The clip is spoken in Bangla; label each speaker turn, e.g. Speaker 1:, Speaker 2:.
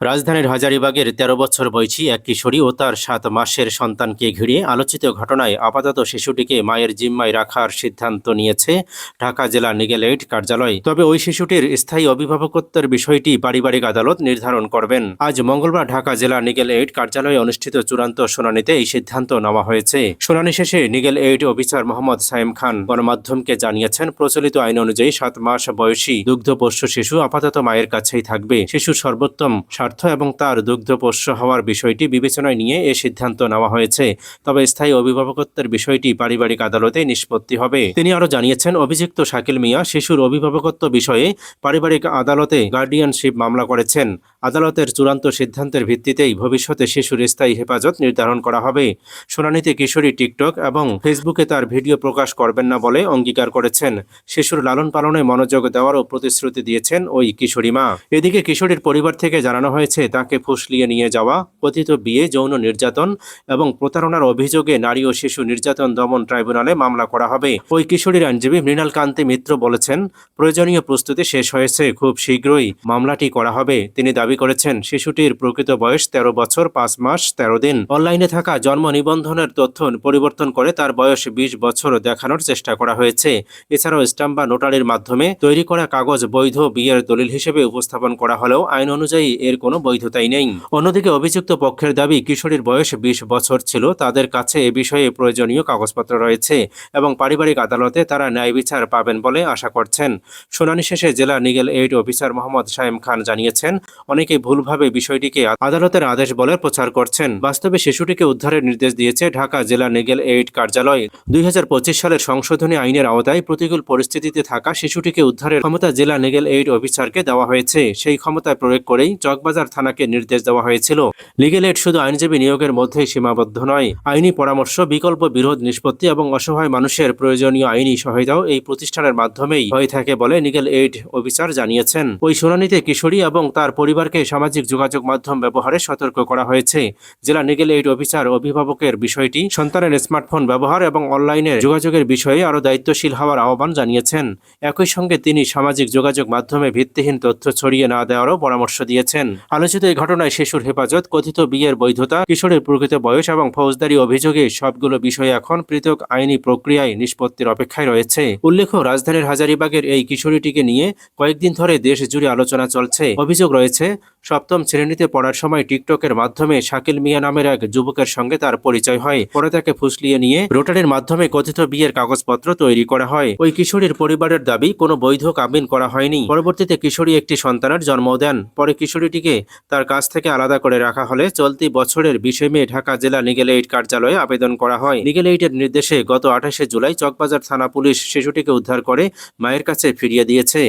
Speaker 1: রাজধানীর হাজারীবাগের ১৩ বছর বয়সী এক কিশোরী ও তার ৭ মাসের সন্তানকে ঘিরে আলোচিত ঘটনায় আপাতত শিশুটিকে মায়ের জিম্মায় রাখার সিদ্ধান্ত নিয়েছে ঢাকা জেলা লিগ্যাল এইড কার্যালয়। তবে ওই শিশুটির স্থায়ী অভিভাবকত্বের বিষয়টি পারিবারিক আদালত নির্ধারণ করবেন। আজ মঙ্গলবার ঢাকা জেলা লিগ্যাল এইড কার্যালয়ে অনুষ্ঠিত চূড়ান্ত শুনানিতে এই সিদ্ধান্ত নেওয়া হয়েছে। শুনানি শেষে legal aid officer Mohammad Sayem Khan গণমাধ্যমকে জানিয়েছেন, প্রচলিত আইন অনুযায়ী ৭ মাস বয়সী দুগ্ধপোষ্য শিশু আপাতত মায়ের কাছেই থাকবে। শিশুর সর্বোত্তম স্বার্থ এবং তার দুগ্ধপোষ্য হওয়ার বিষয়টি বিবেচনায় নিয়ে এ সিদ্ধান্ত নেওয়া হয়েছে। তবে স্থায়ী অভিভাবকত্বের বিষয়টি পারিবারিক আদালতে নিষ্পত্তি হবে। তিনি আরও জানিয়েছেন, অভিযুক্ত শাকিল মিয়া শিশুর অভিভাবকত্ব বিষয়ে পারিবারিক আদালতে গার্ডিয়ানশিপ মামলা করেছেন। আদালতের চূড়ান্ত সিদ্ধান্তের ভিত্তিতেই ভবিষ্যতে শিশুর স্থায়ী হেফাজত নির্ধারণ করা হবে। শুনানিতে কিশোরী টিকটক এবং ফেসবুকে তার ভিডিও প্রকাশ করবেন না বলে অঙ্গীকার করেছেন। শিশুর লালন পালনে মনোযোগ দেওয়ারও প্রতিশ্রুতি দিয়েছেন ওই কিশোরী মা। এদিকে কিশোরীর পরিবার থেকে জানানো হয়েছে, তাকে ফুসলিয়ে নিয়ে যাওয়া, কথিত বিয়ে, যৌন নির্যাতন এবং প্রতারণার অভিযোগে নারী ও শিশু নির্যাতন দমন ট্রাইব্যুনালে মামলা করা হবে। ওই কিশোরীর আইনজীবী মৃণাল কান্তি মিত্র বলেছেন, প্রয়োজনীয় প্রস্তুতি শেষ হয়েছে, খুব শীঘ্রই মামলাটি করা হবে। তিনি দাবি করেছেন, শিশুটির প্রকৃত বয়স ১৩ বছর ৫ মাস ১৩ দিন। অনলাইনে থাকা জন্ম নিবন্ধনের তথ্য পরিবর্তন করে তার বয়স ২০ বছর দেখানোর চেষ্টা করা হয়েছে। এছাড়াও স্টাম্প বা নোটারির মাধ্যমে তৈরি করা কাগজ বৈধ বিয়ের দলিল হিসেবে উপস্থাপন করা হলেও আইন অনুযায়ী এর কোনো বৈধতাই নেই। অন্যদিকে অভিযুক্ত পক্ষের দাবি, কিশোরীর বয়স ২০ বছর ছিল, তাদের কাছে এ বিষয়ে প্রয়োজনীয় কাগজপত্র রয়েছে এবং পারিবারিক আদালতে তারা ন্যায় বিচার পাবেন বলে আশা করছেন। শুনানি শেষে জেলা legal aid officer Mohammad Sayem Khan জানিয়েছেন, অনেকে ভুলভাবে বিষয়টিকে আদালতের আদেশ বলে প্রচার করছেন। বাস্তবে শিশুটিকে উদ্ধারের নির্দেশ দিয়েছে ঢাকা জেলা লিগ্যাল এইড কার্যালয়। ২০২৫ সালের সংশোধনী আইনের আওতায় প্রতিকূল পরিস্থিতিতে থাকা শিশুটিকে উদ্ধারের ক্ষমতা জেলা লিগ্যাল এইড অফিসারকে দেওয়া হয়েছে। সেই ক্ষমতা প্রয়োগ করেই চকবাজার থানাকে নির্দেশ দেওয়া হয়েছিল। লিগ্যাল এইড শুধু আইনজীবী নিয়োগের মধ্যেই সীমাবদ্ধ নয়, আইনি পরামর্শ, বিকল্প বিরোধ নিষ্পত্তি এবং অসহায় মানুষের প্রয়োজনীয় আইনি সহায়তাও এই প্রতিষ্ঠানের মাধ্যমেই হয়ে থাকে বলে লিগ্যাল এইড অফিসার জানিয়েছেন। ওই শুনানিতে কিশোরী এবং তার পরিবারকে সামাজিক যোগাযোগ মাধ্যম ব্যবহারে সতর্ক করা হয়েছে। জেলা লিগ্যাল এইড অফিসার অভিভাবকের বিষয়টি, সন্তানের স্মার্টফোন ব্যবহার এবং অনলাইনে যোগাযোগের বিষয়ে আরও দায়িত্বশীল হওয়ার আহ্বান জানিয়েছেন। একই সঙ্গে তিনি সামাজিক যোগাযোগ মাধ্যমে ভিত্তিহীন তথ্য ছড়িয়ে না দেওয়ারও পরামর্শ দিয়েছেন। আলোচিত এই ঘটনায় শিশুর হেফাজত, কথিত বিয়ের বৈধতা, কিশোরের প্রকৃত বয়স এবং ফৌজদারি অভিযোগে সবগুলো বিষয় এখন পৃথক আইনি প্রক্রিয়ায় নিষ্পত্তির অপেক্ষায় রয়েছে। উল্লেখ্য, রাজধানীর হাজারীবাগের এই কিশোরীটিকে নিয়ে কয়েকদিন ধরে দেশ জুড়ে আলোচনা চলছে। অভিযোগ রয়েছে, সপ্তম শ্রেণীতে পড়ার সময় টিকটকের মাধ্যমে শাকিল মিয়া নামের এক যুবকের সঙ্গে তার পরিচয় হয়। পরে তাকে ফুসলিয়ে নিয়ে রোটারির মাধ্যমে কথিত বিয়ের কাগজপত্র তৈরি করা হয়। ওই কিশোরীর পরিবারের দাবি, কোনো বৈধ কাবিন করা হয়নি। পরবর্তীতে কিশোরী একটি সন্তানের জন্ম দেন। পরে কিশোরীটিকে তার কাছ থেকে আলাদা করে রাখা হলে চলতি বছরের ২০ মে ঢাকা জেলা লিগ্যাল এইড কার্যালয়ে আবেদন করা হয়। লিগ্যাল এইডের নির্দেশে গত ২৮ জুলাই চকবাজার থানা পুলিশ শিশুটিকে উদ্ধার করে মায়ের কাছে ফিরিয়ে দিয়েছে।